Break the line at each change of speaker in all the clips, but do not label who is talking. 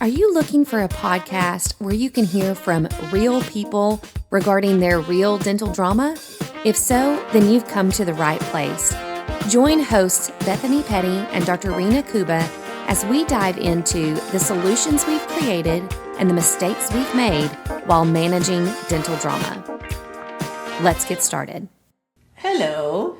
Are you looking for a podcast where you can hear from real people regarding their real dental drama? If so, then you've come to the right place. Join hosts Bethany and Dr. Kuba as we dive into the solutions we've created and the mistakes we've made while managing dental drama. Let's get started.
Hello.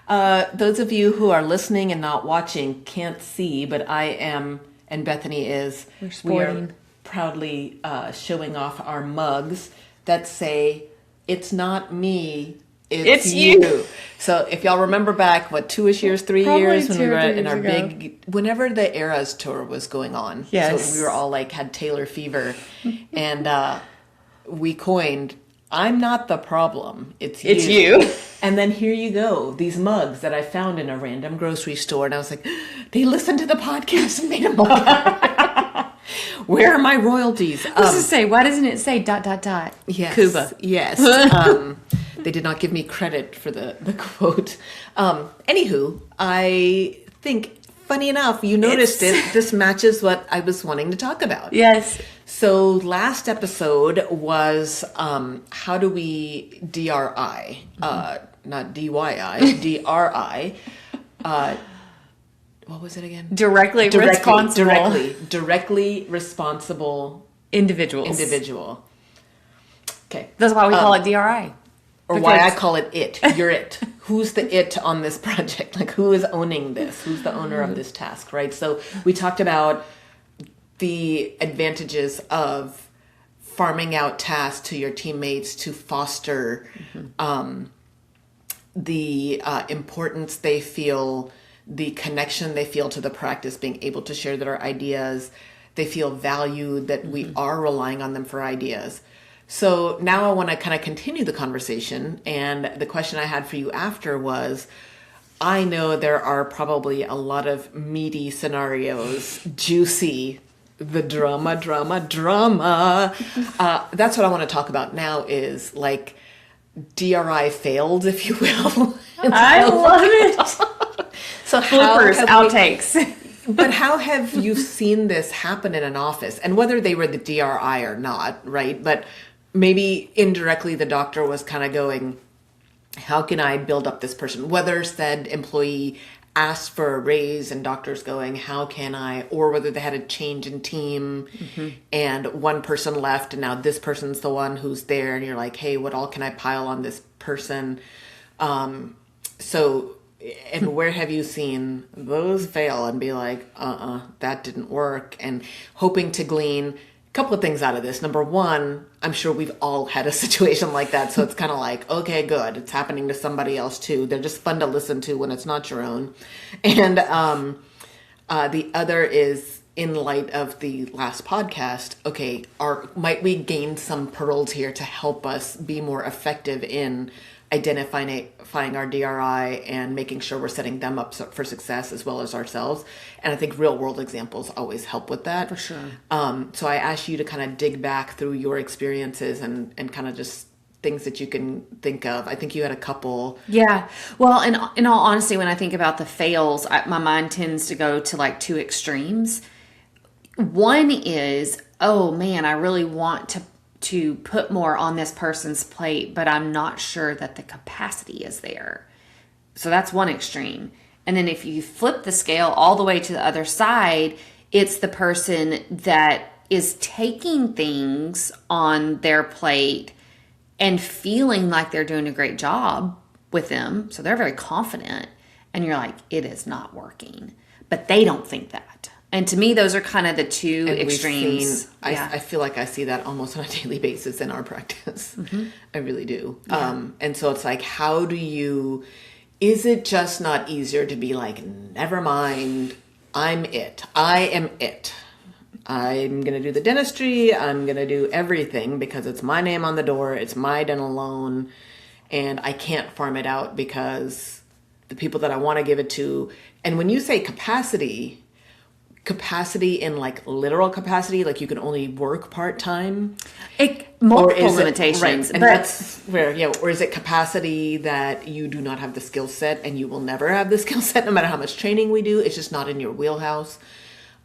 Those of you who are listening and not watching can't see, but I am, and Bethany is. We are proudly showing off our mugs that say, "It's not me, it's you." So if y'all remember back, 2-ish years, 3 years, when we were in our big, whenever the Eras tour was going on.
Yes.
So we were all had Taylor fever. And we coined, "I'm not the problem, it's you."
It's you.
And then here you go, these mugs that I found in a random grocery store. And I was like, they listened to the podcast and made a mug. Where are my royalties?
I was to say, why doesn't it say ...
Yes,
Kuba?
Yes. They did not give me credit for the quote. Anywho, I think, funny enough, you noticed it. This matches what I was wanting to talk about.
Yes.
So last episode was how do we DRI, not DYI, DRI. What was it again?
Directly responsible.
Directly responsible individual. Okay.
That's why we call it DRI.
Or why I call it it. You're it. Who's the it on this project? Who is owning this? Who's the owner of this task, right? So we talked about the advantages of farming out tasks to your teammates to foster the importance they feel, the connection they feel to the practice, being able to share their ideas. They feel valued, that we are relying on them for ideas. So now I want to kind of continue the conversation. And the question I had for you after was, I know there are probably a lot of meaty scenarios, juicy, the drama. That's what I want to talk about now is DRI Fails, if you will.
I love it.
So
bloopers, outtakes.
But how have you seen this happen in an office? And whether they were the DRI or not, right? But maybe indirectly the doctor was kind of going, how can I build up this person? Whether said employee asked for a raise and doctor's going, how can I? Or whether they had a change in team and one person left and now this person's the one who's there and you're like, hey, what all can I pile on this person? And where have you seen those fail and be like, that didn't work? And hoping to glean a couple of things out of this. Number one, I'm sure we've all had a situation like that. So it's kind of like, okay, good. It's happening to somebody else too. They're just fun to listen to when it's not your own. And the other is, in light of the last podcast, okay, might we gain some pearls here to help us be more effective in identifying our DRI and making sure we're setting them up for success as well as ourselves. And I think real world examples always help with that.
For sure.
So I asked you to kind of dig back through your experiences and kind of just things that you can think of. I think you had a couple.
Yeah. Well, in all honesty, when I think about the fails, my mind tends to go to two extremes. One is, oh man, I really want to put more on this person's plate, but I'm not sure that the capacity is there. So that's one extreme. And then if you flip the scale all the way to the other side, it's the person that is taking things on their plate and feeling like they're doing a great job with them. So they're very confident. And you're like, it is not working. But they don't think that. And to me, those are kind of the two extremes.
I feel like I see that almost on a daily basis in our practice. I really do.
Yeah.
And so it's like, is it just not easier to be like, never mind, I'm it. I am it. I'm going to do the dentistry. I'm going to do everything because it's my name on the door. It's my dental loan. And I can't farm it out because the people that I want to give it to. And when you say capacity in literal capacity, like you can only work part-time?
Multiple limitations.
Right, and that's where, or is it capacity that you do not have the skill set and you will never have the skill set no matter how much training we do? It's just not in your wheelhouse.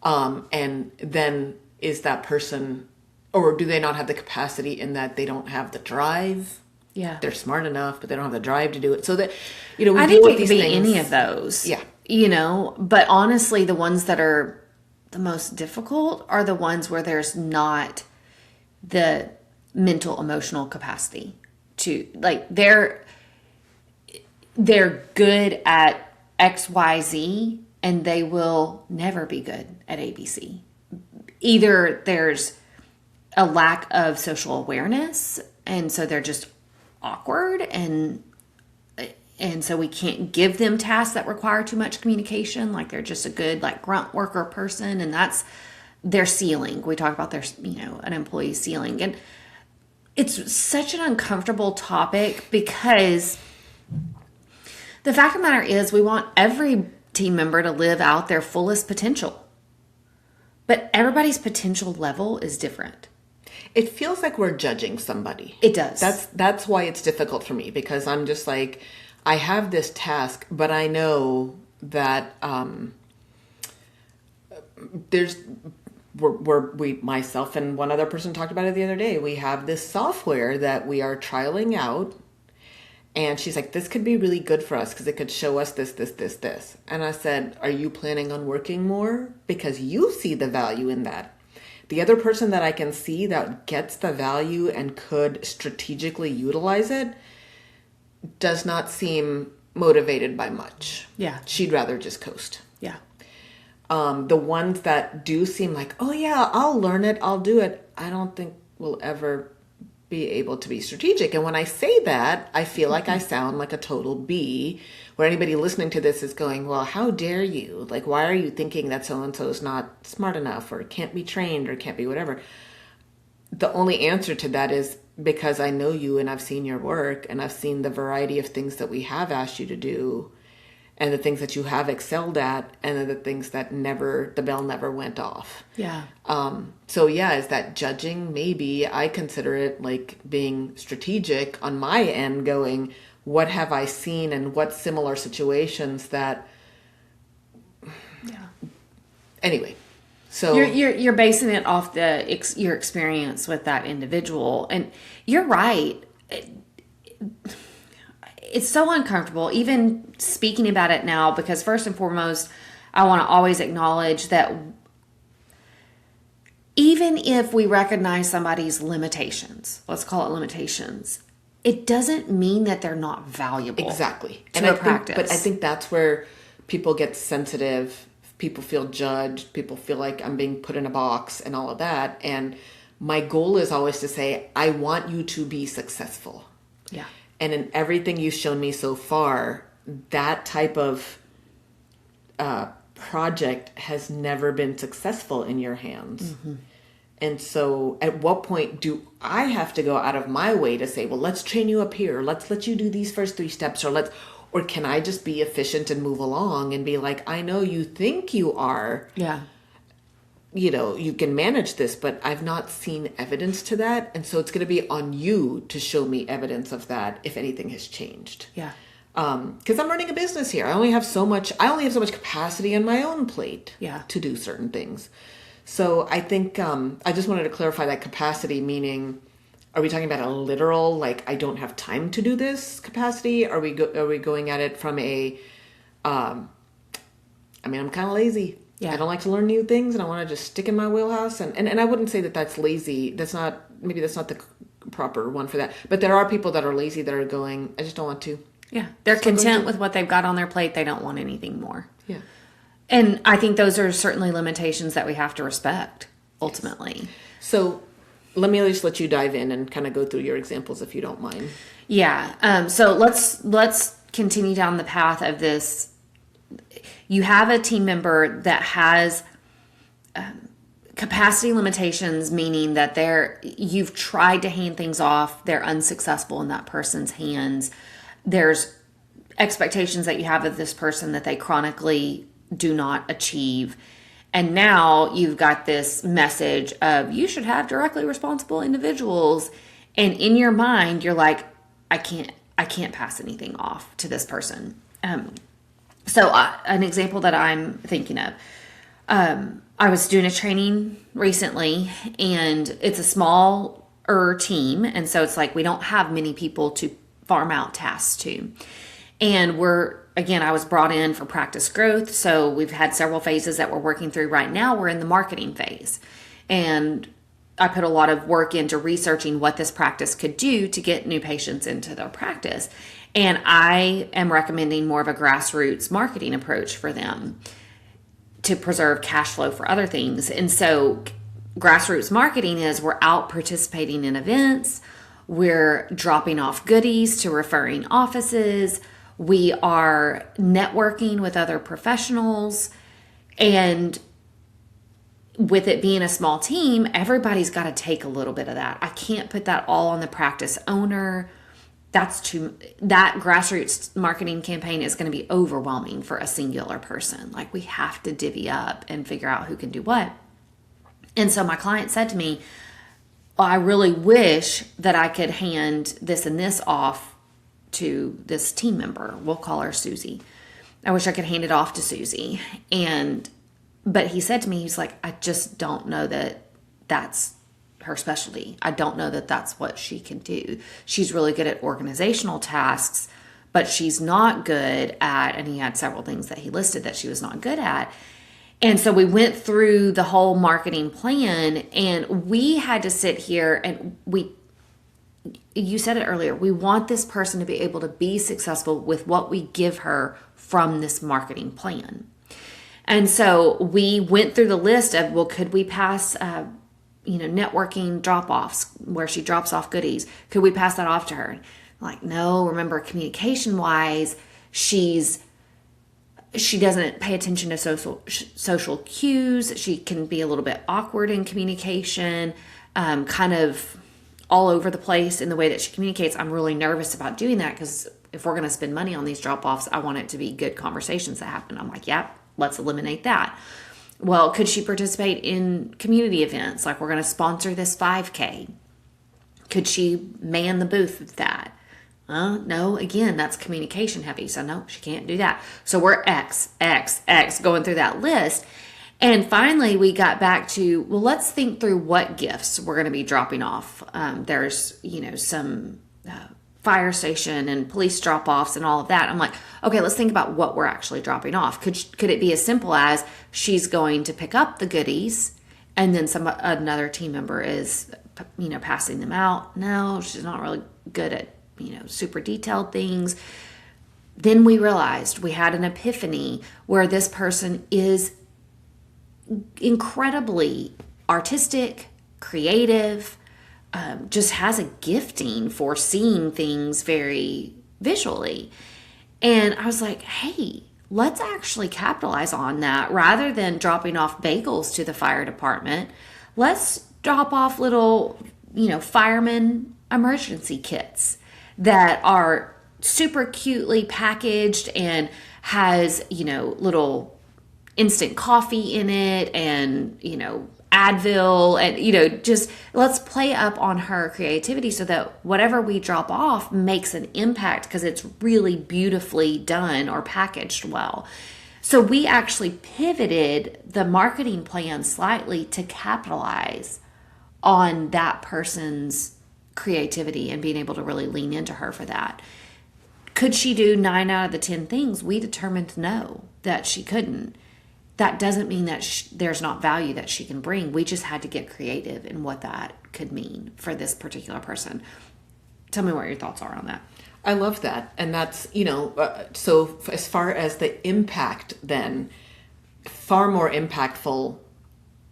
And then is that person, or do they not have the capacity in that they don't have the drive?
Yeah.
They're smart enough, but they don't have the drive to do it. So that, we
I
deal
think
with
it could
these
be
things.
any of those.
Yeah.
But honestly, the ones that are the most difficult are the ones where there's not the mental emotional capacity to, like, they're good at XYZ and they will never be good at ABC. Either there's a lack of social awareness and so they're just awkward, and so we can't give them tasks that require too much communication. Like, they're just a good, like, grunt worker person, and that's their ceiling. We talk about their, an employee's ceiling. And it's such an uncomfortable topic because the fact of the matter is we want every team member to live out their fullest potential. But everybody's potential level is different.
It feels like we're judging somebody.
It does.
That's why it's difficult for me, because I'm just like, I have this task, but I know that myself and one other person talked about it the other day. We have this software that we are trialing out, and she's like, this could be really good for us because it could show us this, this, this, this. And I said, are you planning on working more? Because you see the value in that. The other person that I can see that gets the value and could strategically utilize it does not seem motivated by much.
Yeah.
She'd rather just coast.
Yeah.
The ones that do seem like, oh yeah, I'll learn it, I'll do it, I don't think will ever be able to be strategic. And when I say that, I feel like I sound like a total B, where anybody listening to this is going, well, how dare you? Like, why are you thinking that so-and-so is not smart enough or can't be trained or can't be whatever? The only answer to that is because I know you and I've seen your work and I've seen the variety of things that we have asked you to do and the things that you have excelled at and then the things that the bell never went off.
Yeah.
So yeah, is that judging? Maybe. I consider it like being strategic on my end, going, what have I seen and what similar situations that,
Yeah.
Anyway. So
you're basing it off your experience with that individual, and you're right. It's so uncomfortable even speaking about it now, because first and foremost, I want to always acknowledge that even if we recognize somebody's limitations, let's call it limitations, it doesn't mean that they're not valuable.
Exactly.
To a practice.
But I think that's where people get sensitive. People feel judged. People feel like I'm being put in a box and all of that. And my goal is always to say, I want you to be successful.
Yeah.
And in everything you've shown me so far, that type of project has never been successful in your hands. Mm-hmm. And so at what point do I have to go out of my way to say, well, let's train you up here. Let's let you do these first 3 steps, or can I just be efficient and move along and be like, I know you think you are, you can manage this, but I've not seen evidence to that. And so it's going to be on you to show me evidence of that if anything has changed.
Yeah.
Because I'm running a business here. I only have so much capacity on my own plate to do certain things. So I think I just wanted to clarify that capacity, meaning, are we talking about a literal, like, I don't have time to do this capacity? Are we going at it from I'm kind of lazy.
Yeah.
I don't like to learn new things and I want to just stick in my wheelhouse. And I wouldn't say that that's lazy. That's not the proper one for that. But there are people that are lazy that are going, I just don't want to.
Yeah. They're content with what they've got on their plate. They don't want anything more.
Yeah.
And I think those are certainly limitations that we have to respect, ultimately.
Yes. So let me just let you dive in and kind of go through your examples if you don't mind.
Yeah. So let's continue down the path of this. You have a team member that has capacity limitations, meaning that you've tried to hand things off. They're unsuccessful in that person's hands. There's expectations that you have of this person that they chronically do not achieve. And now you've got this message of you should have directly responsible individuals. And in your mind, you're like, I can't pass anything off to this person. So an example that I'm thinking of, I was doing a training recently, and it's a smaller team. And so it's like we don't have many people to farm out tasks to. And I was brought in for practice growth. So we've had several phases that we're working through right now. We're in the marketing phase. And I put a lot of work into researching what this practice could do to get new patients into their practice. And I am recommending more of a grassroots marketing approach for them to preserve cash flow for other things. And so grassroots marketing is we're out participating in events, we're dropping off goodies to referring offices, we are networking with other professionals, and with it being a small team, everybody's got to take a little bit of that. I can't put that all on the practice owner. That grassroots marketing campaign is going to be overwhelming for a singular person. Like, we have to divvy up and figure out who can do what. And so my client said to me, well, I really wish that I could hand this and this off to this team member. We'll call her Susie. I wish I could hand it off to Susie. But he said to me, he's like, I just don't know that that's her specialty. I don't know that that's what she can do. She's really good at organizational tasks, but she's not good at, and he had several things that he listed that she was not good at. And so we went through the whole marketing plan, and we had to sit here and you said it earlier, we want this person to be able to be successful with what we give her from this marketing plan. And so we went through the list of, well, could we pass, networking drop-offs where she drops off goodies? Could we pass that off to her? Like, no, remember, communication-wise, she doesn't pay attention to social cues. She can be a little bit awkward in communication, kind of all over the place in the way that she communicates. I'm really nervous about doing that because if we're going to spend money on these drop-offs, I want it to be good conversations that happen. I'm like, yeah, let's eliminate that. Well, could she participate in community events? Like, we're going to sponsor this 5K. Could she man the booth with that? No, again, that's communication heavy. So no, she can't do that. So we're X going through that list. And finally, we got back to, well, let's think through what gifts we're going to be dropping off. There's, some fire station and police drop-offs and all of that. I'm like, okay, let's think about what we're actually dropping off. Could it be as simple as she's going to pick up the goodies and then another team member is, passing them out? No, she's not really good at, super detailed things. Then we realized we had an epiphany where this person is incredibly artistic, creative, just has a gifting for seeing things very visually. And I was like, hey, let's actually capitalize on that. Rather than dropping off bagels to the fire department, let's drop off little, fireman emergency kits that are super cutely packaged and has, little instant coffee in it and, Advil and, just let's play up on her creativity so that whatever we drop off makes an impact because it's really beautifully done or packaged well. So we actually pivoted the marketing plan slightly to capitalize on that person's creativity and being able to really lean into her for that. Could she do 9 out of the 10 things? We determined no, that she couldn't. That doesn't mean that there's not value that she can bring. We just had to get creative in what that could mean for this particular person. Tell me what your thoughts are on that.
I love that. And that's, so as far as the impact then, far more impactful,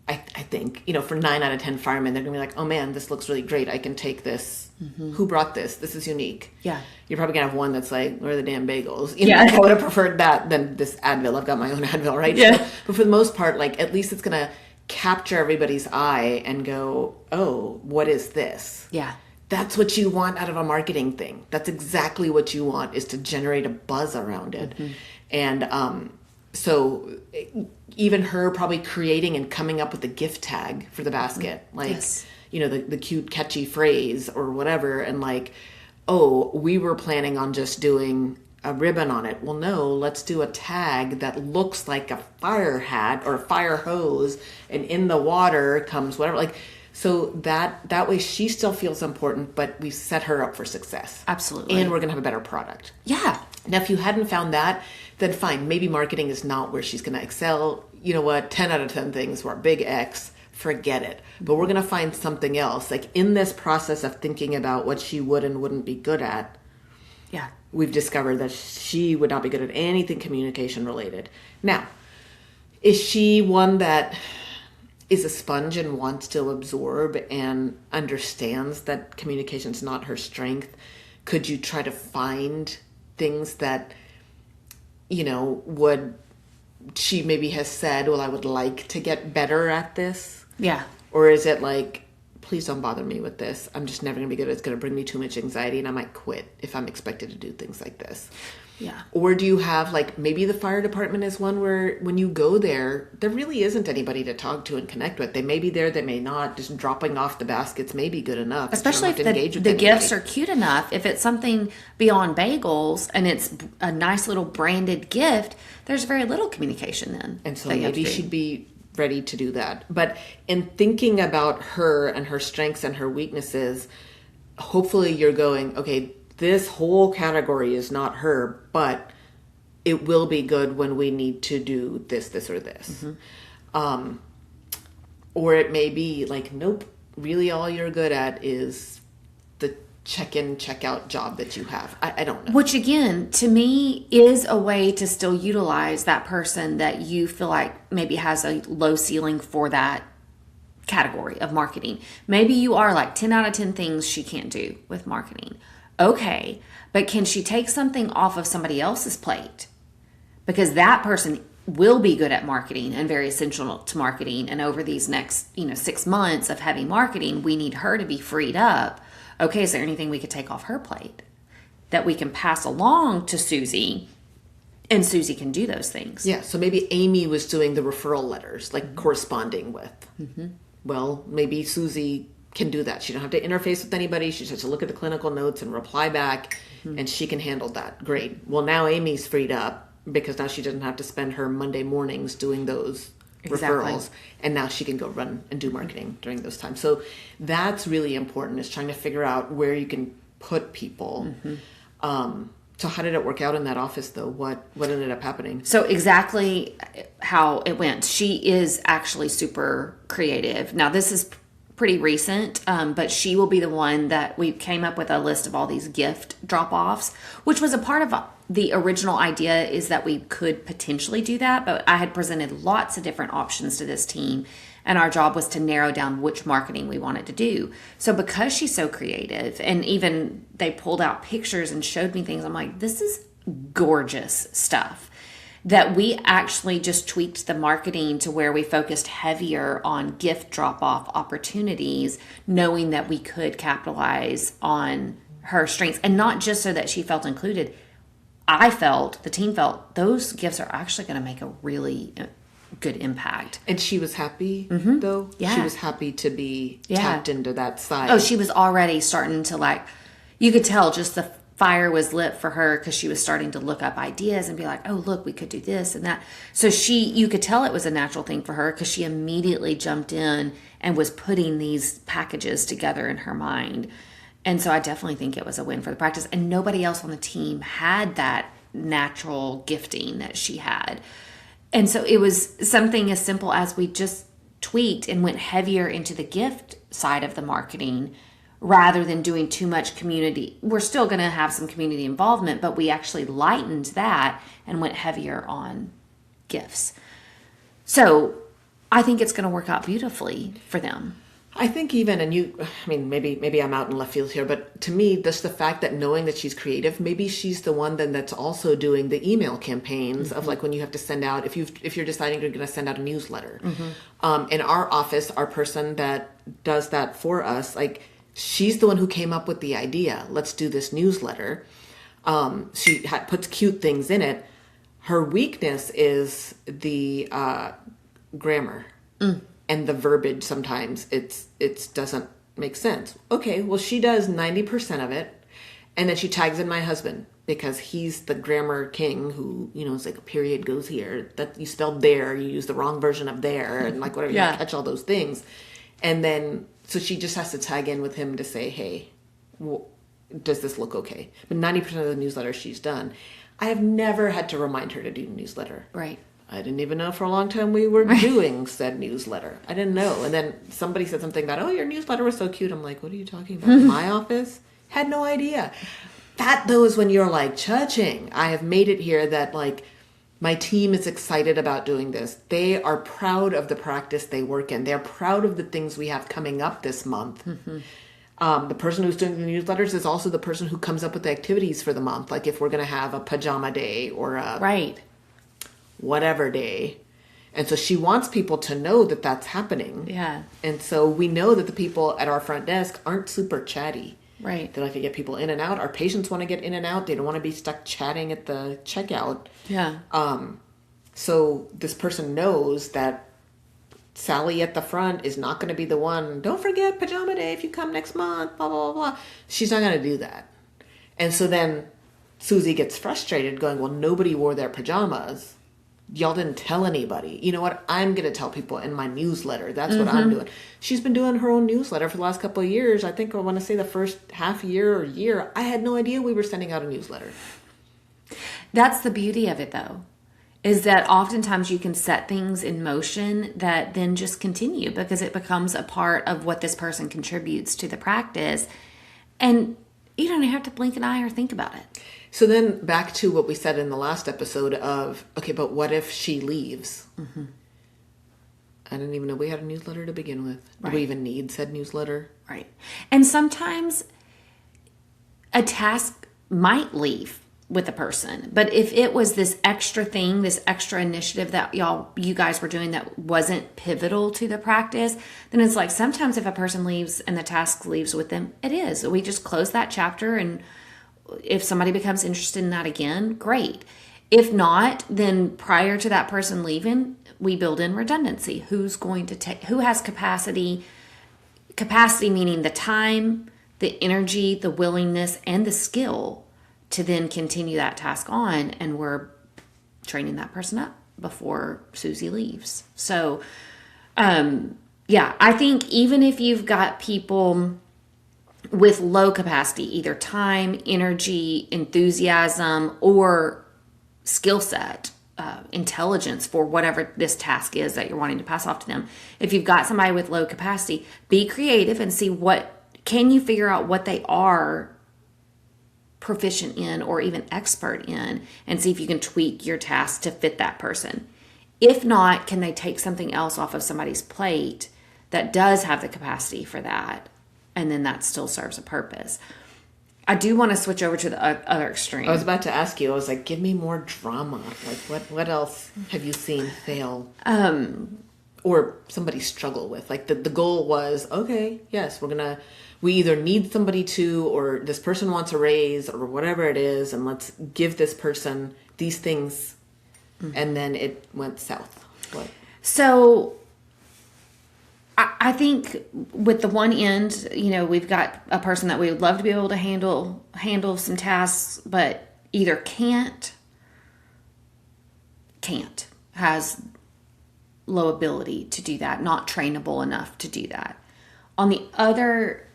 I think, for 9 out of 10 firemen, they're going to be like, oh man, this looks really great. I can take this. Mm-hmm. Who brought this? This is unique.
Yeah.
You're probably going to have one that's like, where are the damn bagels?
I
would have preferred that than this Advil. I've got my own Advil, right?
Yeah.
So, but for the most part, like, at least it's going to capture everybody's eye and go, oh, what is this?
Yeah.
That's what you want out of a marketing thing. That's exactly what you want, is to generate a buzz around it. Mm-hmm. And so even her probably creating and coming up with a gift tag for the basket, like, yes. The cute, catchy phrase or whatever. And like, oh, we were planning on just doing a ribbon on it. Well, no, let's do a tag that looks like a fire hat or a fire hose, and in the water comes whatever. Like, so that way she still feels important, but we set her up for success.
Absolutely.
And we're going to have a better product.
Yeah.
Now, if you hadn't found that, then fine. Maybe marketing is not where she's going to excel. You know what? 10 out of 10 things were big X. Forget it. But we're going to find something else. Like, in this process of thinking about what she would and wouldn't be good at,
Yeah.
we've discovered that she would not be good at anything communication related. Now, is she one that is a sponge and wants to absorb and understands that communication's not her strength? Could you try to find things that, she maybe has said, well, I would like to get better at this?
Yeah.
Or is it like, please don't bother me with this. I'm just never going to be good. It's going to bring me too much anxiety and I might quit if I'm expected to do things like this.
Yeah.
Or do you have, like, maybe the fire department is one where when you go there really isn't anybody to talk to and connect with. They may be there, they may not. Just dropping off the baskets may be good enough.
Especially if the gifts are cute enough. If it's something beyond bagels and it's a nice little branded gift, there's very little communication then.
And so maybe she'd be ready to do that. But in thinking about her and her strengths and her weaknesses, hopefully you're going, okay, this whole category is not her, but it will be good when we need to do this, or this. Mm-hmm. Or it may be like, nope, really all you're good at is the check-in, check-out job that you have. I don't know.
Which, again, to me, is a way to still utilize that person that you feel like maybe has a low ceiling for that category of marketing. Maybe you are like 10 out of 10 things she can't do with marketing. Okay, but can she take something off of somebody else's plate? Because that person will be good at marketing and very essential to marketing. And over these next, 6 months of heavy marketing, we need her to be freed up. Okay, is there anything we could take off her plate that we can pass along to Susie? And Susie can do those things.
Yeah, so maybe Amy was doing the referral letters, like corresponding with. Mm-hmm. Well, maybe Susie can do that. She don't have to interface with anybody. She just has to look at the clinical notes and reply back, and she can handle that. Great. Well, now Amy's freed up because now she doesn't have to spend her Monday mornings doing those referrals, and now she can go run and do marketing during those times. So that's really important, is trying to figure out where you can put people. Mm-hmm. So how did it work out in that office, though? What ended up happening?
So exactly how it went. She is actually super creative. Now, this is pretty recent, but she will be the one that we came up with a list of all these gift drop-offs, which was a part of the original idea, is that we could potentially do that, but I had presented lots of different options to this team, and our job was to narrow down which marketing we wanted to do. So because she's so creative, and even they pulled out pictures and showed me things, I'm like, this is gorgeous stuff, that we actually just tweaked the marketing to where we focused heavier on gift drop-off opportunities, knowing that we could capitalize on her strengths, and not just so that she felt included. The team felt those gifts are actually going to make a really good impact.
And she was happy, though?
Yeah.
She was happy to be tapped into that side.
Oh, she was already starting to, you could tell just the fire was lit for her, because she was starting to look up ideas and be like, oh, look, we could do this and that. So you could tell it was a natural thing for her, because she immediately jumped in and was putting these packages together in her mind. And so I definitely think it was a win for the practice. And nobody else on the team had that natural gifting that she had. And so it was something as simple as we just tweaked and went heavier into the gift side of the marketing, rather than doing too much community. We're still going to have some community involvement, but we actually lightened that and went heavier on gifts. So I think it's going to work out beautifully for them.
I think even, maybe I'm out in left field here, but to me, just the fact that knowing that she's creative, maybe she's the one then that's also doing the email campaigns of like when you have to send out, if you're deciding you're going to send out a newsletter. In our office, our person that does that for us, she's the one who came up with the idea. Let's do this newsletter. She puts cute things in it. Her weakness is the grammar and the verbiage. Sometimes it doesn't make sense. Okay, well, she does 90% of it, and then she tags in my husband because he's the grammar king who, it's like a period goes here, that you spelled there, you use the wrong version of there, and like whatever, you catch all those things. And then, so she just has to tag in with him to say, hey, does this look okay? But 90% of the newsletter she's done, I have never had to remind her to do newsletter.
Right.
I didn't even know for a long time we were doing said newsletter. I didn't know. And then somebody said something about, oh, your newsletter was so cute. I'm like, what are you talking about? My office? Had no idea. That, though, is when you're like, cha-ching. I have made it here that, like, my team is excited about doing this. They are proud of the practice they work in. They're proud of the things we have coming up this month. The person who's doing the newsletters is also the person who comes up with the activities for the month. Like if we're going to have a pajama day or a...
Right.
whatever day. And so she wants people to know that that's happening.
Yeah.
And so we know that the people at our front desk aren't super chatty.
Right.
They like to get people in and out. Our patients want to get in and out. They don't want to be stuck chatting at the checkout.
Yeah.
So this person knows that Sally at the front is not going to be the one, don't forget pajama day if you come next month, blah, blah, blah, blah. She's not going to do that. And so then Susie gets frustrated going, well, nobody wore their pajamas. Y'all didn't tell anybody. You know what? I'm going to tell people in my newsletter. That's what I'm doing. She's been doing her own newsletter for the last couple of years. I think I want to say the first half year or year, I had no idea we were sending out a newsletter.
That's the beauty of it, though, is that oftentimes you can set things in motion that then just continue because it becomes a part of what this person contributes to the practice. And you don't have to blink an eye or think about it.
So then back to what we said in the last episode of, okay, but what if she leaves? I didn't even know we had a newsletter to begin with. Do we even need said newsletter?
Right. And sometimes a task might leave with a person, but if it was this extra thing, this extra initiative that you guys were doing that wasn't pivotal to the practice, then it's like sometimes if a person leaves and the task leaves with them, it is. We just close that chapter, and if somebody becomes interested in that again, great. If not, then prior to that person leaving, we build in redundancy. Who's going to take, who has capacity? Capacity meaning the time, the energy, the willingness, and the skill to then continue that task on. And we're training that person up before Susie leaves. So, I think even if you've got people with low capacity, either time, energy, enthusiasm, or skill set, intelligence for whatever this task is that you're wanting to pass off to them. If you've got somebody with low capacity, be creative and see can you figure out what they are proficient in or even expert in, and see if you can tweak your task to fit that person. If not, can they take something else off of somebody's plate that does have the capacity for that? And then that still serves a purpose. I do want to switch over to the other extreme.
I was about to ask you, I was like, give me more drama. Like, what else have you seen fail? Or somebody struggle with? Like, the goal was, okay, yes, we either need somebody to, or this person wants a raise, or whatever it is, and let's give this person these things. And then it went south. What?
So I think with the one end, we've got a person that we would love to be able to handle some tasks, but either can't, has low ability to do that, not trainable enough to do that. On the other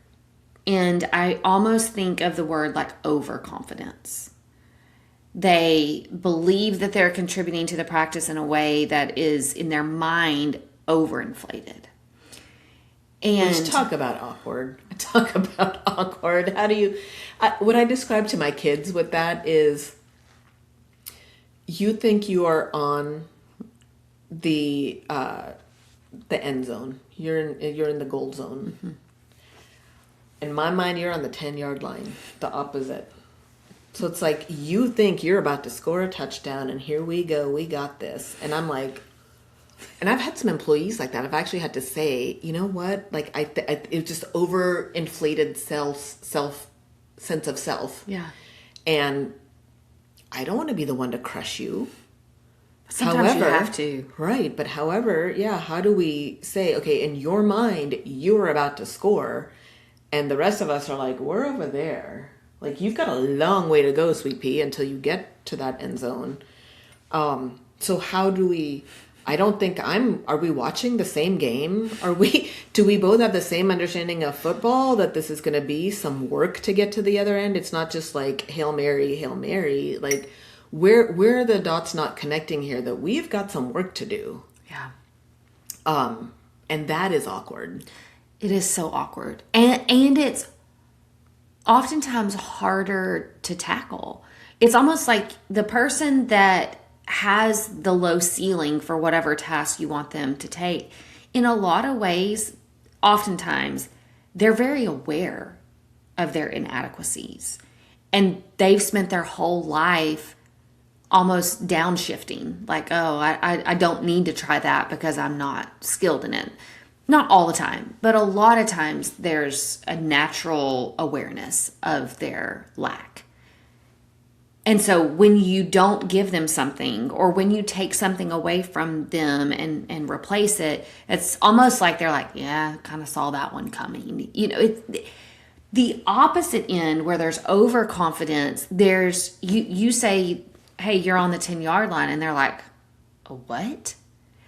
end, I almost think of the word like overconfidence. They believe that they're contributing to the practice in a way that is, in their mind, overinflated. And
let's talk about awkward. How do you... what I describe to my kids with that is, you think you are on the end zone. You're in the gold zone. In my mind, you're on the 10-yard line, the opposite. So it's like, you think you're about to score a touchdown, and here we go, we got this. And I'm like... And I've had some employees like that. I've actually had to say, you know what? Like, it's just overinflated sense of self.
Yeah.
And I don't want to be the one to crush you.
Sometimes you have to.
Right. But however, how do we say, okay, in your mind, you're about to score, and the rest of us are like, we're over there. Like, you've got a long way to go, sweet pea, until you get to that end zone. So how do we, I don't think are we watching the same game? Do we both have the same understanding of football, that this is going to be some work to get to the other end? It's not just like Hail Mary, Hail Mary. Like, where are the dots not connecting here, that we've got some work to do?
Yeah.
And that is awkward.
It is so awkward. And it's oftentimes harder to tackle. It's almost like the person that has the low ceiling for whatever task you want them to take, in a lot of ways, oftentimes, they're very aware of their inadequacies. And they've spent their whole life almost downshifting. Like, oh, I don't need to try that because I'm not skilled in it. Not all the time, but a lot of times there's a natural awareness of their lack. And so when you don't give them something, or when you take something away from them and replace it, it's almost like they're like, yeah, kind of saw that one coming. You know, it's the opposite end, where there's overconfidence. There's, you say, hey, you're on the 10-yard line, and they're like, a what?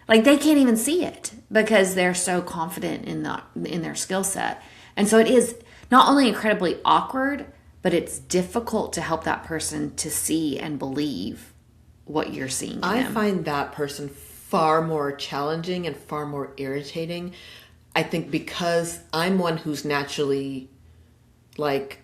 Like, they can't even see it because they're so confident in their skill set. And so it is not only incredibly awkward, but it's difficult to help that person to see and believe what you're seeing in
I
them.
find that person far more challenging and far more irritating. I think because I'm one who's naturally, like,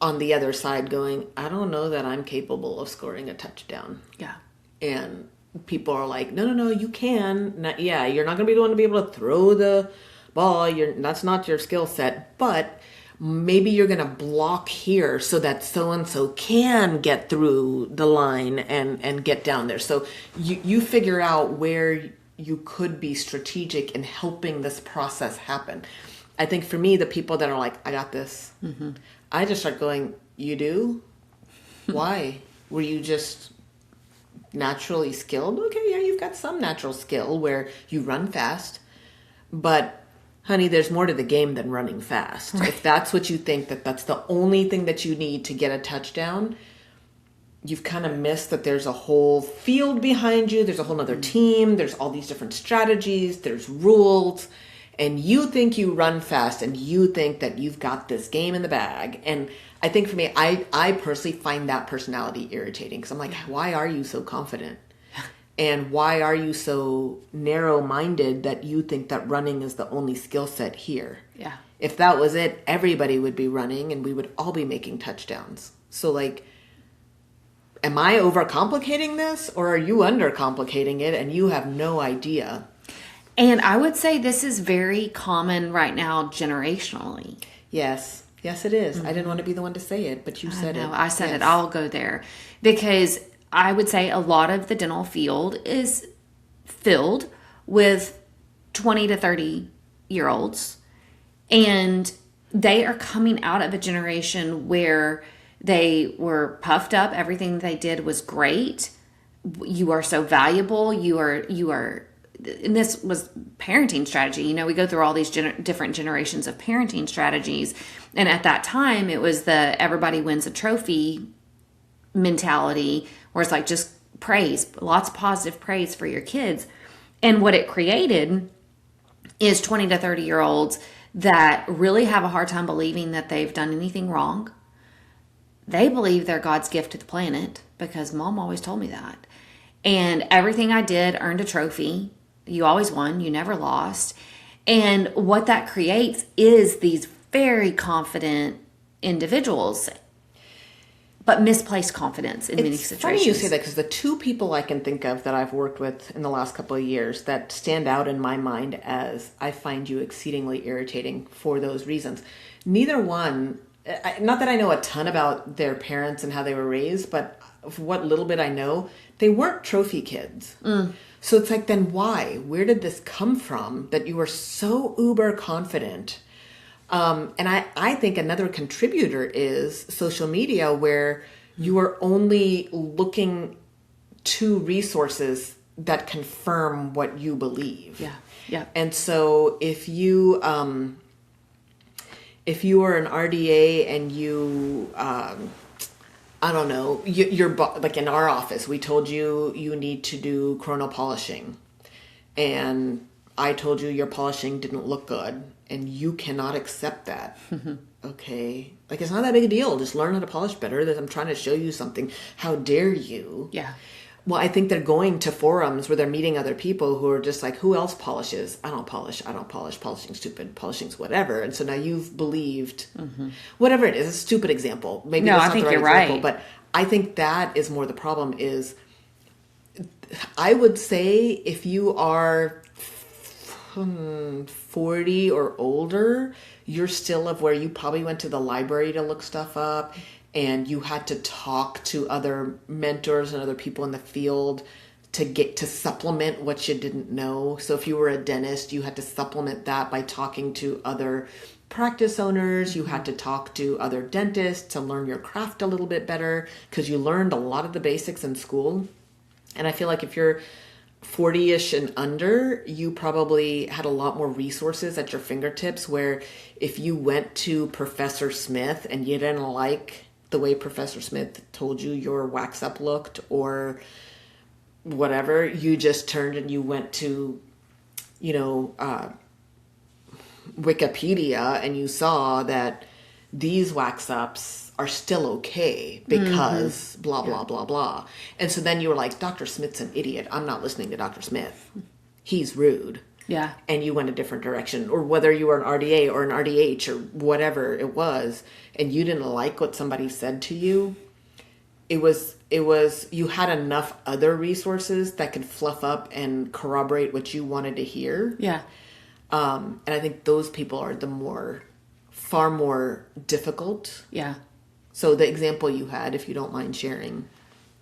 on the other side going, I don't know that I'm capable of scoring a touchdown.
Yeah.
And people are like, no, you can. You're not going to be the one to be able to throw the ball. That's not your skill set. But maybe you're going to block here so that so-and-so can get through the line and get down there. So you figure out where you could be strategic in helping this process happen. I think for me, the people that are like, I got this, I just start going, you do? Why? Were you just naturally skilled? Okay, yeah, you've got some natural skill where you run fast, but honey, there's more to the game than running fast. Right. If that's what you think, that's the only thing that you need to get a touchdown, you've kind of missed that there's a whole field behind you. There's a whole other team. There's all these different strategies. There's rules. And you think you run fast, and you think that you've got this game in the bag. And I think for me, I personally find that personality irritating, because I'm like, why are you so confident? And why are you so narrow-minded that you think that running is the only skill set here?
Yeah.
If that was it, everybody would be running and we would all be making touchdowns. So, like, am I overcomplicating this, or are you undercomplicating it and you have no idea?
And I would say this is very common right now generationally.
Yes, it is. I didn't want to be the one to say it, but you said it.
I said it. I'll go there. Because I would say a lot of the dental field is filled with 20 to 30-year-olds. And they are coming out of a generation where they were puffed up. Everything they did was great. You are so valuable. You are. And this was parenting strategy. You know, we go through all these different generations of parenting strategies. And at that time, it was the everybody wins a trophy mentality, where it's like just praise, lots of positive praise for your kids. And what it created is 20 to 30-year-olds that really have a hard time believing that they've done anything wrong. They believe they're God's gift to the planet because mom always told me that. And everything I did earned a trophy. You always won. You never lost. And what that creates is these very confident individuals, but misplaced confidence in many situations.
It's funny you say that, because the two people I can think of that I've worked with in the last couple of years that stand out in my mind as I find you exceedingly irritating for those reasons. Neither one, not that I know a ton about their parents and how they were raised, but what little bit I know, they weren't trophy kids. So it's like, then why? Where did this come from that you were so uber confident? And I think another contributor is social media, where you are only looking to resources that confirm what you believe.
Yeah.
And so if you if you are an RDA and you, I don't know, like in our office, we told you you need to do chrono polishing. And I told you your polishing didn't look good. And you cannot accept that. Okay. Like, it's not that big a deal. Just learn how to polish better. That I'm trying to show you something. How dare you?
Yeah.
Well, I think they're going to forums where they're meeting other people who are just like, who else polishes? I don't polish. Polishing's stupid. Polishing's whatever. And so now you've believed whatever it is. It's a stupid example. Maybe
No,
that's
I
not
think
the right
you're
example.
right.
But I think that is more the problem is, I would say if you are 40 or older, you're still of where you probably went to the library to look stuff up and you had to talk to other mentors and other people in the field to get to supplement what you didn't know. So if you were a dentist, you had to supplement that by talking to other practice owners. You had to talk to other dentists to learn your craft a little bit better because you learned a lot of the basics in school. And I feel like if you're 40-ish and under, you probably had a lot more resources at your fingertips, where if you went to Professor Smith and you didn't like the way Professor Smith told you your wax up looked or whatever, you just turned and you went to, Wikipedia and you saw that these wax ups are still okay because blah, blah, blah, blah. And so then you were like, Dr. Smith's an idiot. I'm not listening to Dr. Smith. He's rude.
Yeah.
And you went a different direction. Or whether you were an RDA or an RDH or whatever it was, and you didn't like what somebody said to you, it was you had enough other resources that could fluff up and corroborate what you wanted to hear.
Yeah.
And I think those people are far more difficult.
Yeah.
So the example you had, if you don't mind sharing.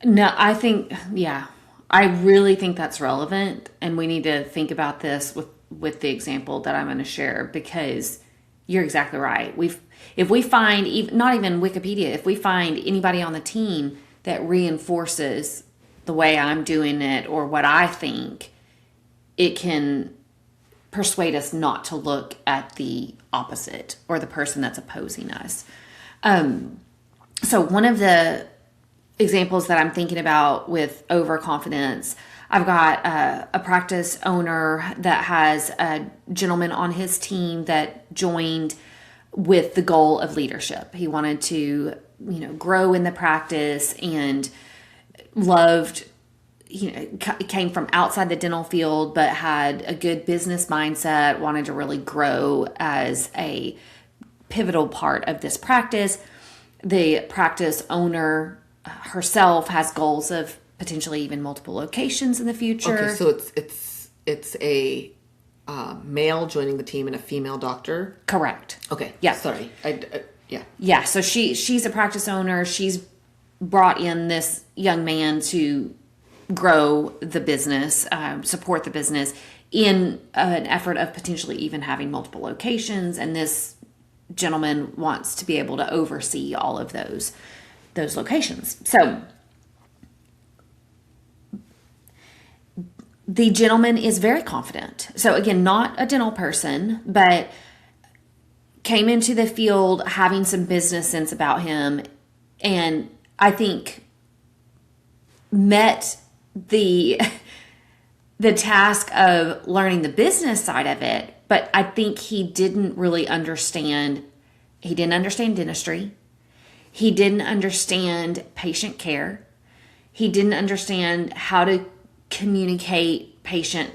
No, I think, I really think that's relevant. And we need to think about this with the example that I'm going to share, because you're exactly right. If we find, not even Wikipedia, if we find anybody on the team that reinforces the way I'm doing it or what I think, it can persuade us not to look at the opposite or the person that's opposing us. So one of the examples that I'm thinking about with overconfidence, I've got a practice owner that has a gentleman on his team that joined with the goal of leadership. He wanted to, grow in the practice and loved, came from outside the dental field, but had a good business mindset, wanted to really grow as a pivotal part of this practice. The practice owner herself has goals of potentially even multiple locations in the future.
Okay, so it's a male joining the team and a female doctor?
Correct.
Okay.
Yeah.
Sorry. Yeah.
Yeah, so she's a practice owner. She's brought in this young man to grow the business, support the business in an effort of potentially even having multiple locations. And this gentleman wants to be able to oversee all of those locations. So the gentleman is very confident. So again, not a dental person, but came into the field having some business sense about him, and I think met the task of learning the business side of it, but I think he didn't really understand. He didn't understand dentistry. He didn't understand patient care. He didn't understand how to communicate patient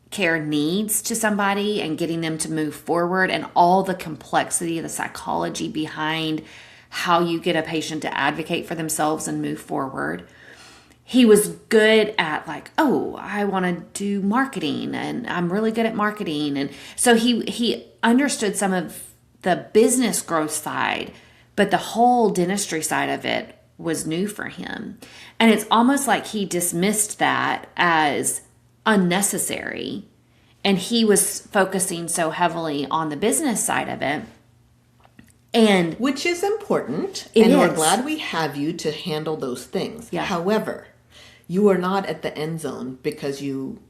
care needs to somebody and getting them to move forward, and all the complexity of the psychology behind how you get a patient to advocate for themselves and move forward. He was good at I want to do marketing and I'm really good at marketing. And so he understood some of the business growth side, but the whole dentistry side of it was new for him. And it's almost like he dismissed that as unnecessary, and he was focusing so heavily on the business side of it. And
which is important,
we're
glad we have you to handle those things.
Yeah.
However, you are not at the end zone because you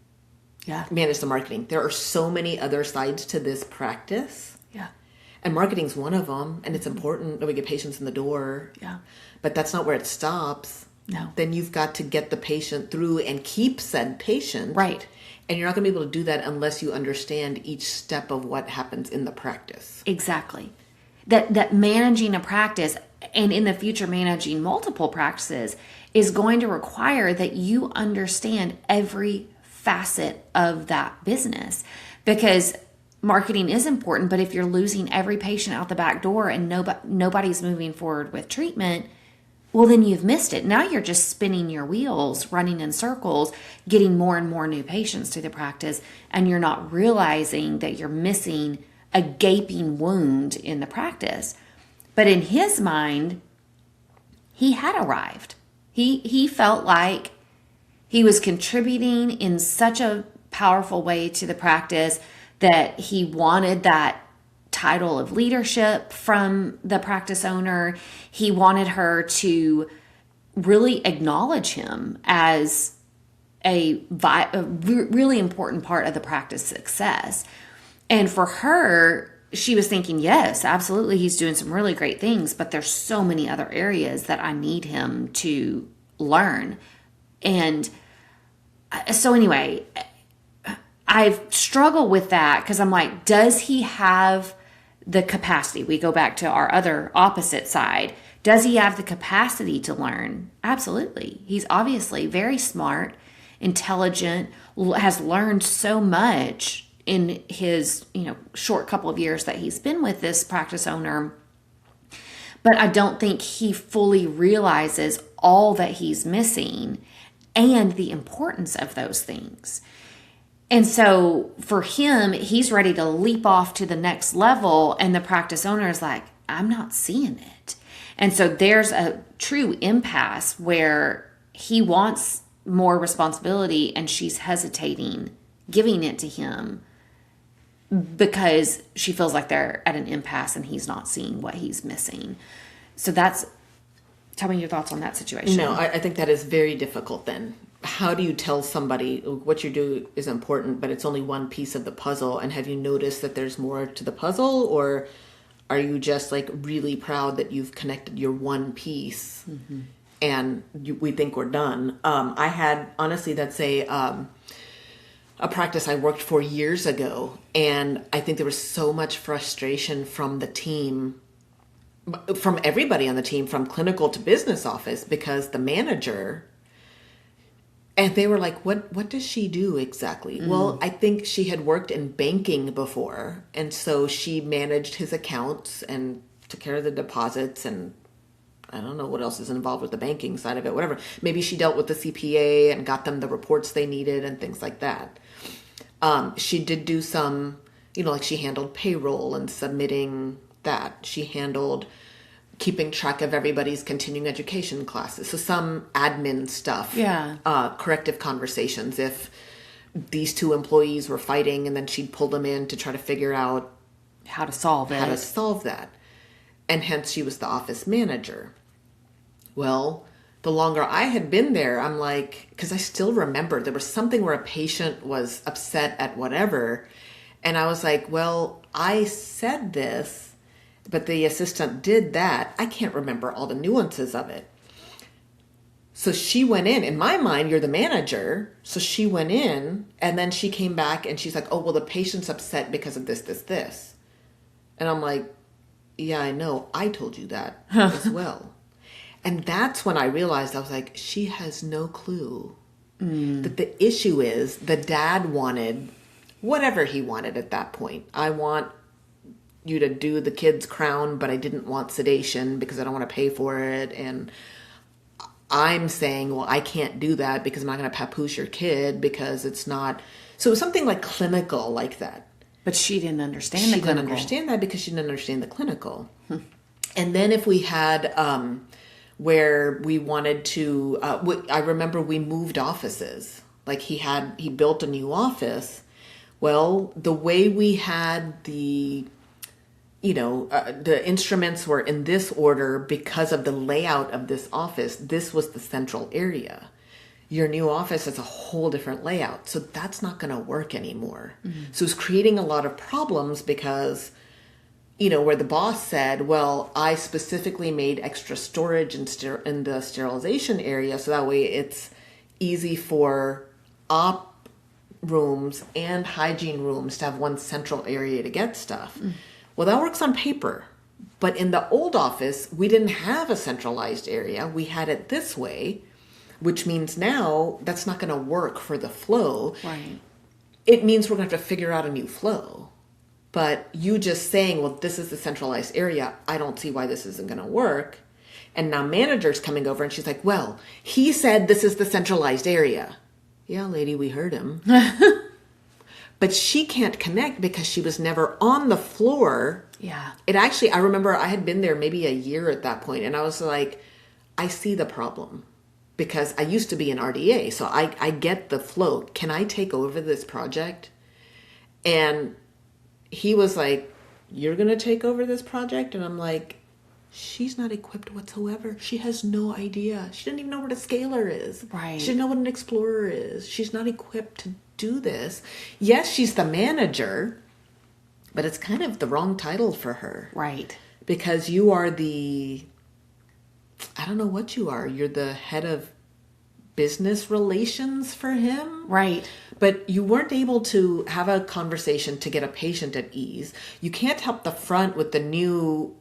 manage the marketing. There are so many other sides to this practice.
Yeah.
And marketing's one of them, and it's important that we get patients in the door.
Yeah.
But that's not where it stops.
No.
Then you've got to get the patient through and keep said patient.
Right.
And you're not going to be able to do that unless you understand each step of what happens in the practice.
Exactly. That managing a practice, and in the future managing multiple practices, is going to require that you understand every facet of that business, because marketing is important. But if you're losing every patient out the back door and nobody's moving forward with treatment, well, then you've missed it. Now you're just spinning your wheels, running in circles, getting more and more new patients to the practice, and you're not realizing that you're missing a gaping wound in the practice. But in his mind, he had arrived. He felt like he was contributing in such a powerful way to the practice that he wanted that title of leadership from the practice owner. He wanted her to really acknowledge him as a really important part of the practice success. And for her, she was thinking, yes, absolutely, he's doing some really great things, but there's so many other areas that I need him to learn. And so anyway, I've struggled with that because I'm like, does he have the capacity? We go back to our other opposite side. Does he have the capacity to learn? Absolutely. He's obviously very smart, intelligent, has learned so much in his, short couple of years that he's been with this practice owner. But I don't think he fully realizes all that he's missing and the importance of those things. And so for him, he's ready to leap off to the next level, and the practice owner is like, I'm not seeing it. And so there's a true impasse where he wants more responsibility and she's hesitating giving it to him because she feels like they're at an impasse and he's not seeing what he's missing. So tell me your thoughts on that situation.
No, I think that is very difficult then. How do you tell somebody what you do is important, but it's only one piece of the puzzle? And have you noticed that there's more to the puzzle? Or are you just like really proud that you've connected your one piece and we think we're done? I had, honestly, that's a practice I worked for years ago. And I think there was so much frustration from the team, from everybody on the team, from clinical to business office, because the manager... And they were like, what does she do exactly? Well, I think she had worked in banking before. And so she managed his accounts and took care of the deposits. And I don't know what else is involved with the banking side of it, whatever. Maybe she dealt with the CPA and got them the reports they needed and things like that. She did do some, like she handled payroll and submitting that. She handled keeping track of everybody's continuing education classes. So some admin stuff.
Yeah.
Corrective conversations. If these two employees were fighting, and then she'd pull them in to try to figure out
how to solve
that. And hence she was the office manager. Well, the longer I had been there, I'm like, because I still remember there was something where a patient was upset at whatever. And I was like, well, I said this, but the assistant did that. I can't remember all the nuances of it. So she went in my mind, you're the manager. So she went in, and then she came back and she's like, oh, well, the patient's upset because of this. And I'm like, yeah, I know. I told you that as well. And that's when I realized, I was like, she has no clue that the issue is the dad wanted whatever he wanted at that point. I want you to do the kid's crown, but I didn't want sedation because I don't want to pay for it. And I'm saying, well, I can't do that because I'm not going to papoose your kid because it's not. So it was something like clinical like that.
But she didn't understand the clinical.
She didn't understand that because she didn't understand the clinical. And then if we had where we wanted to, I remember we moved offices. Like he built a new office. Well, the way we had the instruments were in this order because of the layout of this office. This was the central area. Your new office has a whole different layout. So that's not going to work anymore. So it's creating a lot of problems because where the boss said, well, I specifically made extra storage in the sterilization area so that way it's easy for op rooms and hygiene rooms to have one central area to get stuff. Well, that works on paper. But in the old office, we didn't have a centralized area. We had it this way, which means now that's not going to work for the flow.
Right.
It means we're going to have to figure out a new flow. But you just saying, well, this is the centralized area, I don't see why this isn't going to work. And now manager's coming over and she's like, well, he said this is the centralized area. Yeah, lady, we heard him. But she can't connect because she was never on the floor.
Yeah.
I remember I had been there maybe a year at that point, and I was like, I see the problem because I used to be an RDA, so I get the flow. Can I take over this project? And he was like, you're going to take over this project? And I'm like, she's not equipped whatsoever. She has no idea. She didn't even know what a scalar is.
Right.
She didn't know what an explorer is. She's not equipped to do this. Yes, she's the manager, but it's kind of the wrong title for her.
Right.
Because you are I don't know what you are. You're the head of business relations for him.
Right.
But you weren't able to have a conversation to get a patient at ease. You can't help the front with the new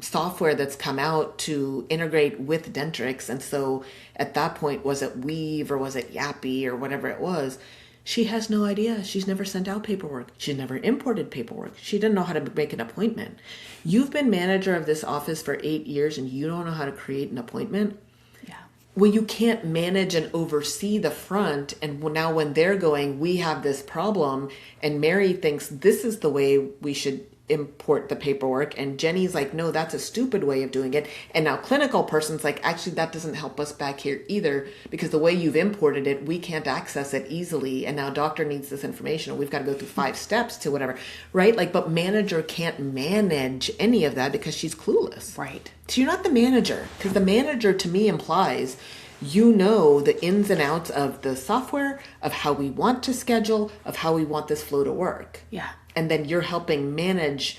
software that's come out to integrate with Dentrix. And so at that point, was it Weave or was it Yappy or whatever it was? She has no idea. She's never sent out paperwork. She's never imported paperwork. She didn't know how to make an appointment. You've been manager of this office for 8 years and you don't know how to create an appointment?
Yeah.
Well, you can't manage and oversee the front. And now when they're going, we have this problem, and Mary thinks this is the way we should import the paperwork, and Jenny's like, no, that's a stupid way of doing it. And now clinical person's like, actually, that doesn't help us back here either, because the way you've imported it, we can't access it easily. And now doctor needs this information. We've got to go through 5 steps to whatever, right? Like, but manager can't manage any of that because she's clueless.
Right.
So you're not the manager, because the manager to me implies you know the ins and outs of the software, of how we want to schedule, of how we want this flow to work.
Yeah.
And then you're helping manage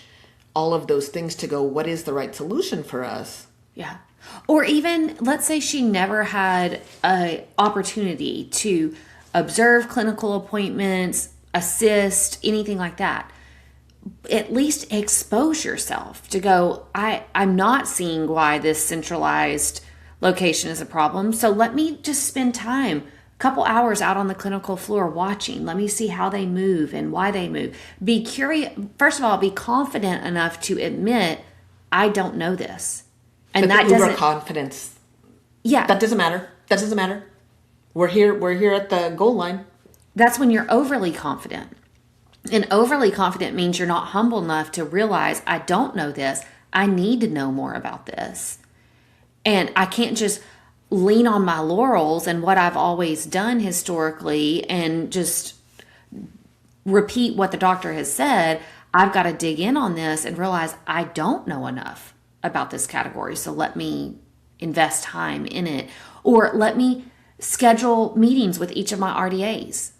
all of those things to go, what is the right solution for us?
Yeah. Or even, let's say she never had an opportunity to observe clinical appointments, assist, anything like that. At least expose yourself to go, I'm not seeing why this centralized location is a problem. So let me just spend time, a couple hours out on the clinical floor watching. Let me see how they move and why they move. Be curious. First of all, be confident enough to admit, I don't know this. And
but
that
the
doesn't...
confidence.
Yeah.
That doesn't matter. That doesn't matter. We're here at the goal line.
That's when you're overly confident. And overly confident means you're not humble enough to realize, I don't know this. I need to know more about this. And I can't just lean on my laurels and what I've always done historically and just repeat what the doctor has said. I've got to dig in on this and realize I don't know enough about this category. So let me invest time in it. Or let me schedule meetings with each of my RDAs.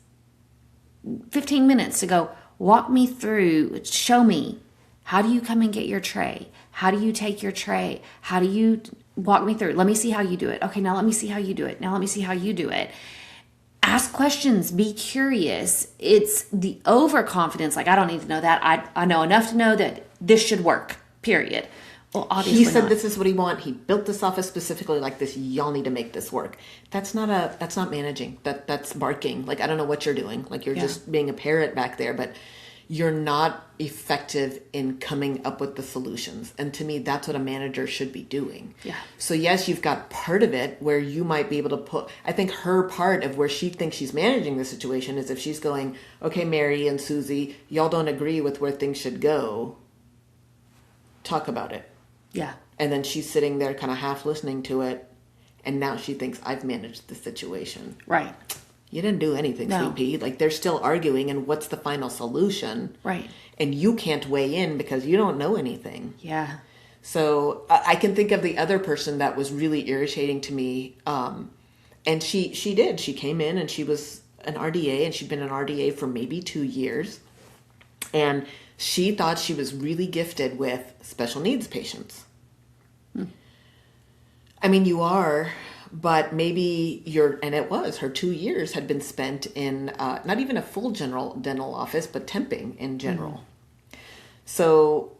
15 minutes to go, walk me through, show me, how do you come and get your tray? How do you take your tray? How do you walk me through? Let me see how you do it. Okay, now let me see how you do it. Now let me see how you do it. Ask questions. Be curious. It's the overconfidence. Like, I don't need to know that. I know enough to know that this should work, period. Well, obviously
he said
not.
This is what he wants. He built this office specifically like this. Y'all need to make this work. That's not managing. That's barking. Like, I don't know what you're doing. Like, you're just being a parrot back there, but you're not effective in coming up with the solutions. And to me, that's what a manager should be doing.
Yeah.
So yes, you've got part of it where you might be able to put, I think her part of where she thinks she's managing the situation is if she's going, okay, Mary and Susie, y'all don't agree with where things should go. Talk about it.
Yeah.
And then she's sitting there kind of half listening to it. And now she thinks, I've managed the situation.
Right.
You didn't do anything,
No.
Sweet Pea. Like, they're still arguing, and what's the final solution?
Right.
And you can't weigh in because you don't know anything.
Yeah.
So I can think of the other person that was really irritating to me. And she did. She came in and she was an RDA, and she'd been an RDA for maybe 2 years. And She thought she was really gifted with special needs patients. I mean, you are, but maybe and it was, her 2 years had been spent in not even a full general dental office, but temping in general. So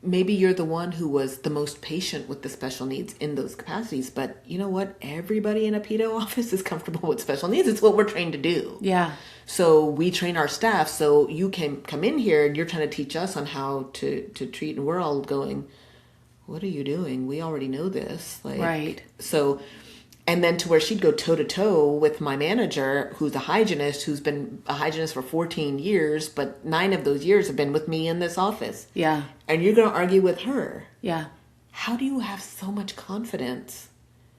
maybe you're the one who was the most patient with the special needs in those capacities. But you know what? Everybody in a pedo office is comfortable with special needs. It's what we're trained to do.
Yeah.
So we train our staff. So you can come in here and you're trying to teach us on how to treat. And we're all going, what are you doing? We already know this. Like,
right.
So, and then to where she'd go toe to toe with my manager, who's a hygienist, who's been a hygienist for 14 years, but 9 of those years have been with me in this office.
Yeah.
And you're going to argue with her.
Yeah.
How do you have so much confidence?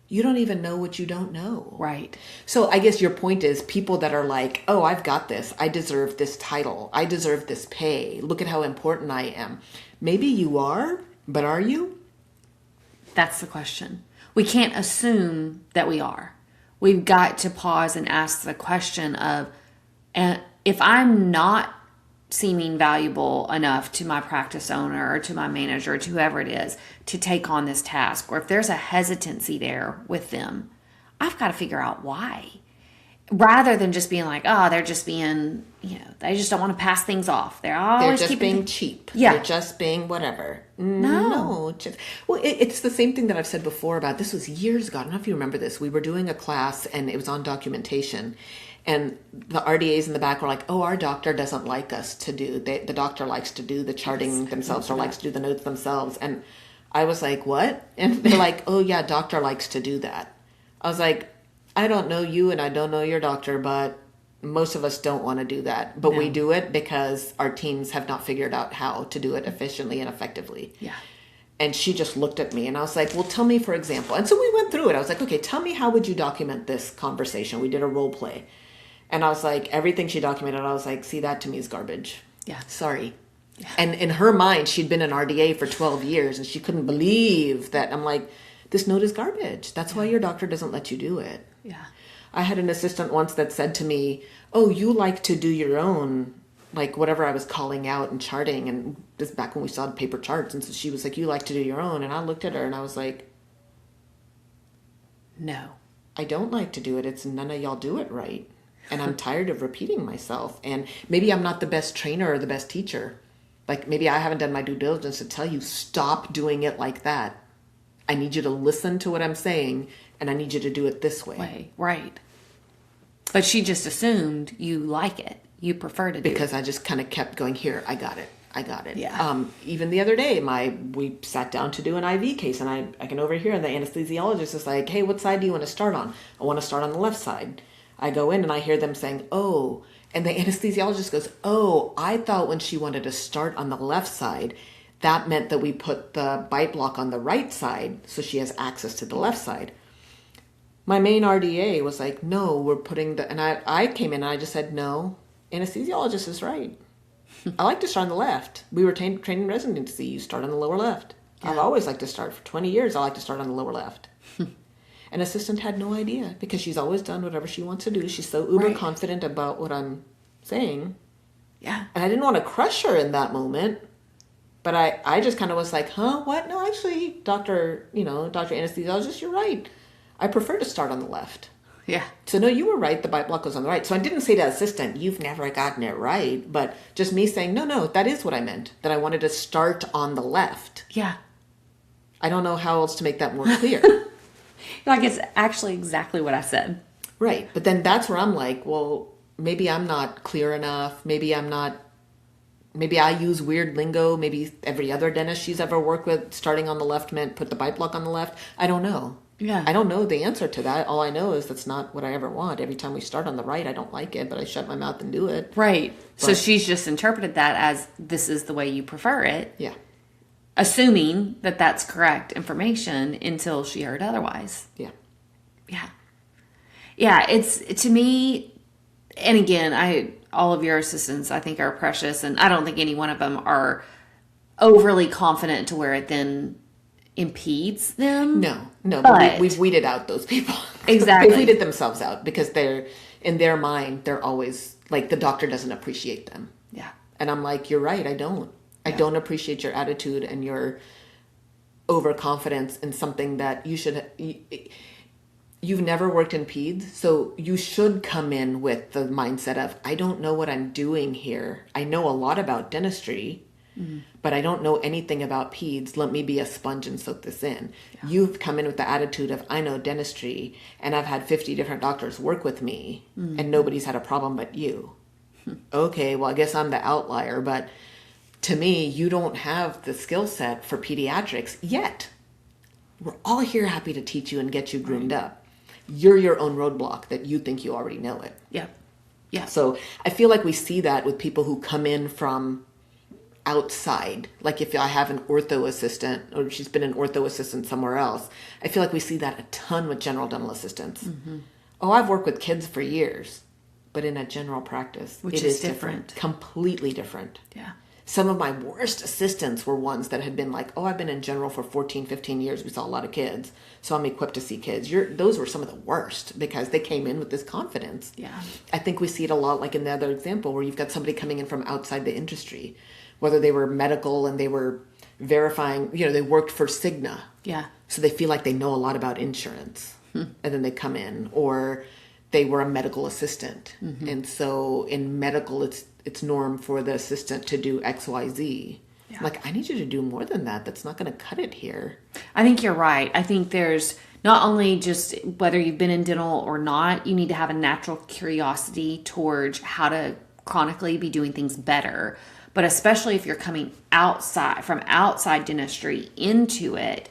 You don't even know what you don't know.
Right.
So I guess your point is people that are like, oh, I've got this. I deserve this title. I deserve this pay. Look at how important I am. Maybe you are, but are you?
That's the question. We can't assume that we are. We've got to pause and ask the question of, if I'm not seeming valuable enough to my practice owner or to my manager or to whoever it is to take on this task, or if there's a hesitancy there with them, I've got to figure out why. Rather than just being like, oh, they're just being, they just don't want to pass things off. They're
just being cheap.
Yeah.
They're just being whatever.
No.
It's the same thing that I've said before about, this was years ago. I don't know if you remember this. We were doing a class and it was on documentation. And the RDAs in the back were like, oh, our doctor doesn't like us to do, the doctor likes to do the charting themselves or likes to do the notes themselves. And I was like, what? And they're like, oh yeah, doctor likes to do that. I was like, I don't know you and I don't know your doctor, but most of us don't want to do that. But we do it because our teams have not figured out how to do it efficiently and effectively.
Yeah.
And she just looked at me and I was like, well, tell me, for example. And so we went through it. I was like, okay, tell me, how would you document this conversation? We did a role play. And I was like, everything she documented, I was like, see, that to me is garbage.
Yeah.
Sorry.
Yeah.
And in her mind, she'd been an RDA for 12 years and she couldn't believe that. I'm like, this note is garbage. That's why your doctor doesn't let you do it.
Yeah.
I had an assistant once that said to me, oh, you like to do your own, like whatever I was calling out and charting. And this back when we saw paper charts. And so she was like, you like to do your own. And I looked at her and I was like,
no,
I don't like to do it. It's none of y'all do it right. And I'm tired of repeating myself. And maybe I'm not the best trainer or the best teacher. Like maybe I haven't done my due diligence to tell you, stop doing it like that. I need you to listen to what I'm saying, and I need you to do it this way.
Right. But she just assumed you like it. You prefer to do it.
Because I just kind of kept going, here, I got it.
Yeah.
Even the other day, we sat down to do an IV case, and I can overhear, and the anesthesiologist is like, hey, what side do you want to start on? I want to start on the left side. I go in, and I hear them saying, oh. And the anesthesiologist goes, oh, I thought when she wanted to start on the left side, that meant that we put the bite block on the right side so she has access to the left side. My main RDA was like, no, we're putting and I came in and I just said, no, anesthesiologist is right. I like to start on the left. We were training residency. You start on the lower left. Yeah. I've always liked to start. For 20 years, I like to start on the lower left. An assistant had no idea because she's always done whatever she wants to do. She's so uber confident about what I'm saying.
Yeah.
And I didn't want to crush her in that moment. But I just kind of was like, huh, what? No, actually, Dr. Anesthesiologist, you're right. I prefer to start on the left.
Yeah.
So no, you were right. The bite block was on the right. So I didn't say to the assistant, you've never gotten it right. But just me saying, no, that is what I meant. That I wanted to start on the left.
Yeah.
I don't know how else to make that more clear.
Like it's actually exactly what I said.
Right. But then that's where I'm like, well, maybe I'm not clear enough. Maybe I use weird lingo. Maybe every other dentist she's ever worked with starting on the left meant put the bite block on the left. I don't know.
Yeah.
I don't know the answer to that. All I know is that's not what I ever want. Every time we start on the right, I don't like it, but I shut my mouth and do it.
Right. So she's just interpreted that as this is the way you prefer it.
Yeah.
Assuming that that's correct information until she heard otherwise.
Yeah.
Yeah. Yeah. It's, to me, and again, all of your assistants, I think, are precious, and I don't think any one of them are overly confident to where it then impedes them.
No, but we've weeded out those people.
Exactly.
They weeded themselves out because they're, in their mind, they're always, like, the doctor doesn't appreciate them.
Yeah.
And I'm like, you're right, I don't. I don't appreciate your attitude and your overconfidence in something that you've never worked in peds, so you should come in with the mindset of, I don't know what I'm doing here. I know a lot about dentistry, but I don't know anything about peds. Let me be a sponge and soak this in. Yeah. You've come in with the attitude of, I know dentistry, and I've had 50 different doctors work with me, and nobody's had a problem but you. Okay, well, I guess I'm the outlier, but to me, you don't have the skill set for pediatrics yet. We're all here happy to teach you and get you groomed up. You're your own roadblock that you think you already know it.
Yeah. Yeah.
So I feel like we see that with people who come in from outside. Like if I have an ortho assistant or she's been an ortho assistant somewhere else, I feel like we see that a ton with general dental assistants. Mm-hmm. Oh, I've worked with kids for years, but in a general practice,
which is different.
Completely different.
Yeah.
Some of my worst assistants were ones that had been like, oh, I've been in general for 14, 15 years. We saw a lot of kids, so I'm equipped to see kids. Those were some of the worst because they came in with this confidence.
Yeah.
I think we see it a lot like in the other example where you've got somebody coming in from outside the industry, whether they were medical and they were verifying, they worked for Cigna.
Yeah.
So they feel like they know a lot about insurance and then they come in, or they were a medical assistant. Mm-hmm. And so in medical, it's norm for the assistant to do X, Y, Z. Yeah. Like, I need you to do more than that. That's not going to cut it here.
I think you're right. I think there's not only just whether you've been in dental or not, you need to have a natural curiosity towards how to chronically be doing things better. But especially if you're coming from outside dentistry into it,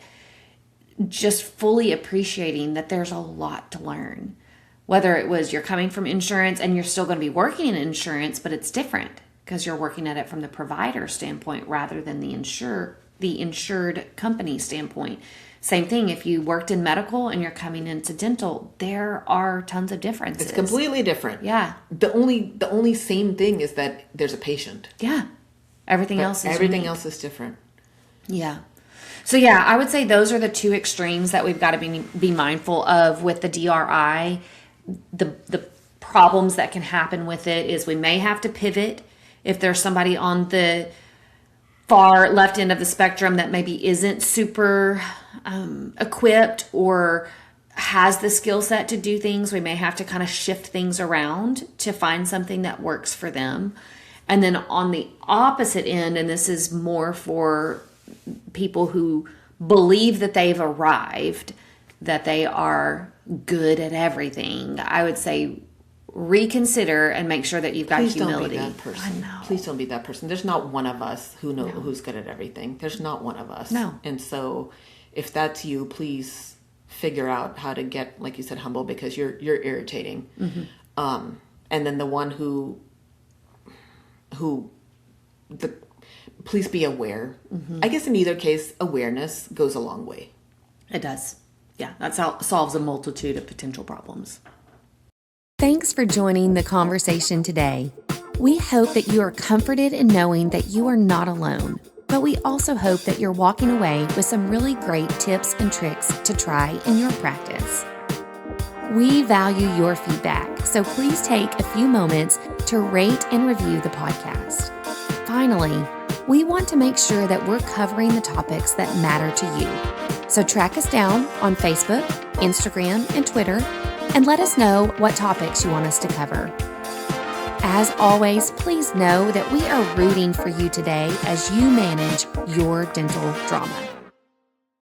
just fully appreciating that there's a lot to learn. Whether it was you're coming from insurance and you're still going to be working in insurance, but it's different because you're working at it from the provider standpoint rather than the insured company standpoint. Same thing, if you worked in medical and you're coming into dental, there are tons of differences.
It's completely different.
Yeah.
The only same thing is that there's a patient.
Yeah. Everything else
is different.
Yeah. So yeah, I would say those are the two extremes that we've got to be mindful of with the DRI. The problems that can happen with it is we may have to pivot if there's somebody on the far left end of the spectrum that maybe isn't super equipped or has the skill set to do things. We may have to kind of shift things around to find something that works for them. And then on the opposite end, and this is more for people who believe that they've arrived, that they are good at everything, I would say reconsider and make sure that you've got humility.
Please don't be that person.
I know.
Please don't be that person. There's not one of us who's good at everything. There's not one of us.
No.
And so if that's you, please figure out how to get, like you said, humble, because you're irritating. Mm-hmm. And then the one please be aware. Mm-hmm. I guess in either case, awareness goes a long way.
It does. Yeah, that solves a multitude of potential problems.
Thanks for joining the conversation today. We hope that you are comforted in knowing that you are not alone, but we also hope that you're walking away with some really great tips and tricks to try in your practice. We value your feedback, so please take a few moments to rate and review the podcast. Finally, we want to make sure that we're covering the topics that matter to you. So track us down on Facebook, Instagram, and Twitter, and let us know what topics you want us to cover. As always, please know that we are rooting for you today as you manage your dental drama.